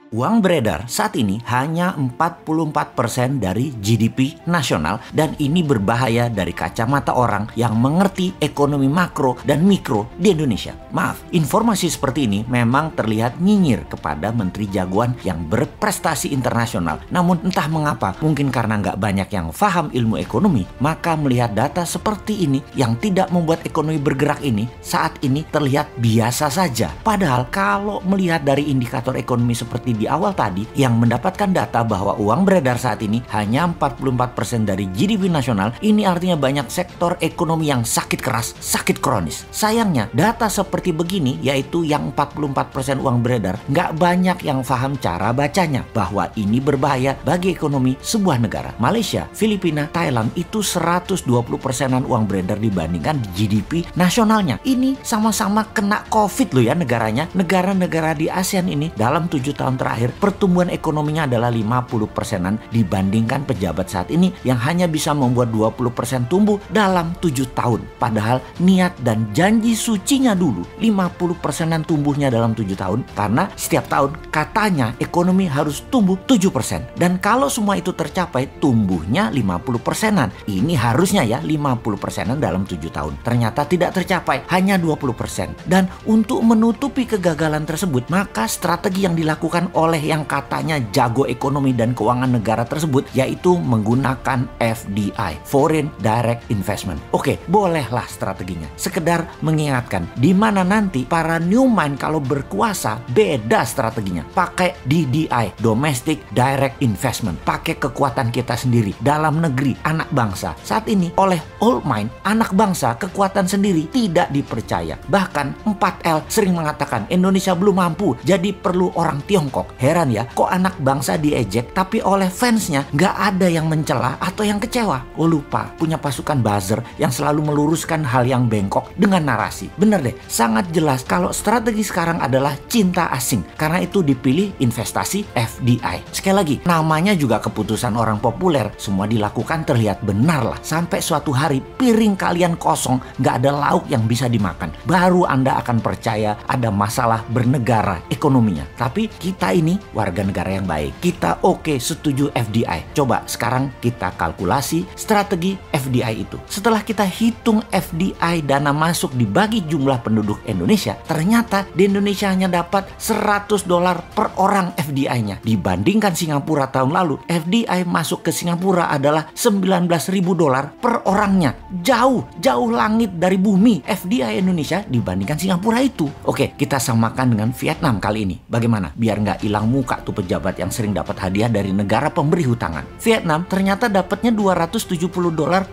Uang beredar saat ini hanya 44% dari GDP nasional dan ini berbahaya dari kacamata orang yang mengerti ekonomi makro dan mikro di Indonesia. Maaf, informasi seperti ini memang terlihat nyinyir kepada menteri jagoan yang berprestasi internasional. Namun entah mengapa, mungkin karena nggak banyak yang paham ilmu ekonomi, maka melihat data seperti ini yang tidak membuat ekonomi bergerak ini saat ini terlihat biasa saja. Padahal kalau melihat dari indikator ekonomi seperti di awal tadi yang mendapatkan data bahwa uang beredar saat ini hanya 44% dari GDP nasional, ini artinya banyak sektor ekonomi yang sakit keras, sakit kronis. Sayangnya data seperti begini, yaitu yang 44% uang beredar, nggak banyak yang paham cara bacanya bahwa ini berbahaya bagi ekonomi sebuah negara. Malaysia, Filipina, Thailand itu 120%-an uang beredar dibandingkan GDP nasionalnya. Ini sama-sama kena COVID loh ya negaranya. Negara-negara di ASEAN ini dalam 7 tahun terakhir pertumbuhan ekonominya adalah 50%-an dibandingkan pejabat saat ini yang hanya bisa membuat 20% tumbuh dalam 7 tahun. Padahal niat dan janji sucinya dulu 50%-an tumbuhnya dalam 7 tahun karena setiap tahun katanya ekonomi harus tumbuh 7%. Dan kalau semua itu tercapai tumbuhnya 50%-an. Ini harusnya ya 50%-an dalam 7 tahun. Ternyata tidak tercapai, hanya 20%. Dan untuk menutupi kegagalan tersebut, maka strategi yang dilakukan oleh yang katanya jago ekonomi dan keuangan negara tersebut yaitu menggunakan FDI, Foreign Direct Investment. Oke, bolehlah strateginya. Sekedar mengingatkan di mana nanti para new mind kalau berkuasa beda strateginya. Pakai DDI, Domestic Direct Investment. Pakai kekuatan kita sendiri dalam negeri, anak bangsa. Saat ini oleh old mind, anak bangsa kekuatan sendiri tidak dipercaya. Bahkan 4L sering mengatakan Indonesia belum mampu, jadi perlu orang Tiongkok. Heran ya, kok anak bangsa diejek tapi oleh fansnya nggak ada yang mencela atau yang kecewa. Oh lupa, punya pasukan buzzer yang selalu meluruskan hal yang bengkok dengan narasi. Bener deh, sangat jelas kalau strategi sekarang adalah cinta asing. Karena itu dipilih investasi FDI. Sekali lagi, namanya juga keputusan orang populer. Semua dilakukan terlihat benar lah. Sampai suatu hari piring kalian kosong, nggak ada lauk yang bisa dimakan. Baru Anda akan percaya ada masalah bernegara ekonominya. Tapi kita ini warga negara yang baik. Kita setuju FDI. Coba sekarang kita kalkulasi strategi FDI itu. Setelah kita hitung FDI dana masuk dibagi jumlah penduduk Indonesia, ternyata di Indonesia hanya dapat $100 per orang FDI-nya. Dibandingkan Singapura tahun lalu, FDI masuk ke Singapura adalah $19.000 per orangnya. Jauh langit dari bumi FDI Indonesia dibandingkan Singapura itu. Oke, kita samakan dengan Vietnam kali ini. Bagaimana? Biar nggak hilang muka tuh pejabat yang sering dapat hadiah dari negara pemberi hutangan. Vietnam ternyata dapatnya $270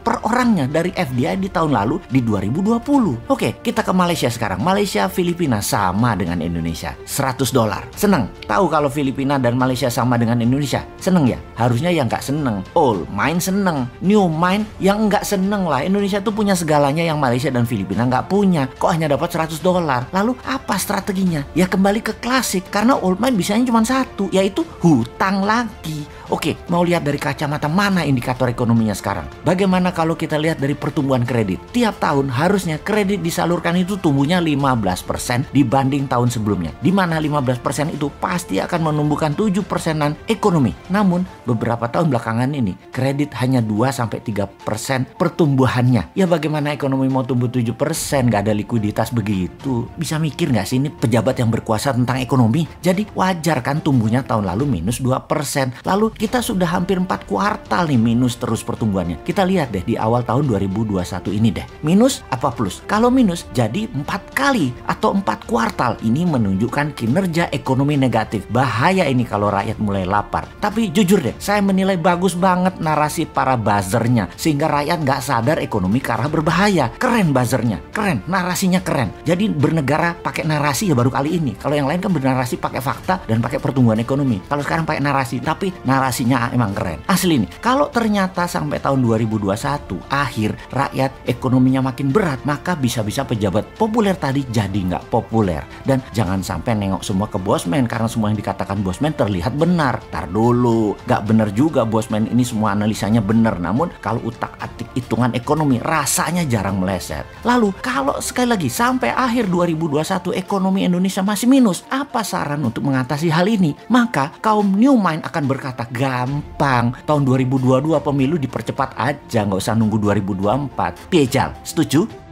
per orangnya dari FDI di tahun lalu di 2020. Oke, kita ke Malaysia sekarang. Malaysia, Filipina sama dengan Indonesia. $100. Seneng? Tahu kalau Filipina dan Malaysia sama dengan Indonesia? Seneng ya? Harusnya yang nggak seneng. Old mind seneng. New mind yang nggak seneng lah. Indonesia tuh punya segalanya yang Malaysia dan Filipina nggak punya. Kok hanya dapat $100? Lalu apa strateginya? Ya kembali ke klasik. Karena old mind bisanya cuma satu, yaitu hutang lagi. Oke, mau lihat dari kacamata mana indikator ekonominya sekarang? Bagaimana kalau kita lihat dari pertumbuhan kredit? Tiap tahun harusnya kredit disalurkan itu tumbuhnya 15% dibanding tahun sebelumnya. Di mana 15% itu pasti akan menumbuhkan 7%-an ekonomi. Namun, beberapa tahun belakangan ini kredit hanya 2-3% pertumbuhannya. Ya bagaimana ekonomi mau tumbuh 7%? Gak ada likuiditas begitu. Bisa mikir gak sih ini pejabat yang berkuasa tentang ekonomi? Jadi wajar kan tumbuhnya tahun lalu minus 2%. Lalu kita sudah hampir 4 kuartal nih minus terus pertumbuhannya. Kita lihat deh di awal tahun 2021 ini deh. Minus apa plus? Kalau minus jadi 4 kali atau 4 kuartal. Ini menunjukkan kinerja ekonomi negatif. Bahaya ini kalau rakyat mulai lapar. Tapi jujur deh, saya menilai bagus banget narasi para buzzernya. Sehingga rakyat nggak sadar ekonomi ke arah berbahaya. Keren buzzernya, keren. Narasinya keren. Jadi bernegara pakai narasi ya baru kali ini. Kalau yang lain kan bernarasi pakai fakta dan pakai pertumbuhan ekonomi. Kalau sekarang pakai narasi, tapi narasi narasinya emang keren. Asli nih, kalau ternyata sampai tahun 2021 akhir rakyat ekonominya makin berat, maka bisa-bisa pejabat populer tadi jadi nggak populer. Dan jangan sampai nengok semua ke Bosman karena semua yang dikatakan Bosman terlihat benar. Tar dulu, nggak benar juga Bosman ini semua analisanya benar. Namun kalau utak-atik hitungan ekonomi rasanya jarang meleset. Lalu kalau sekali lagi sampai akhir 2021 ekonomi Indonesia masih minus, apa saran untuk mengatasi hal ini? Maka kaum new mind akan berkata, gampang, tahun 2022 pemilu dipercepat aja, nggak usah nunggu 2024. Piejal, setuju?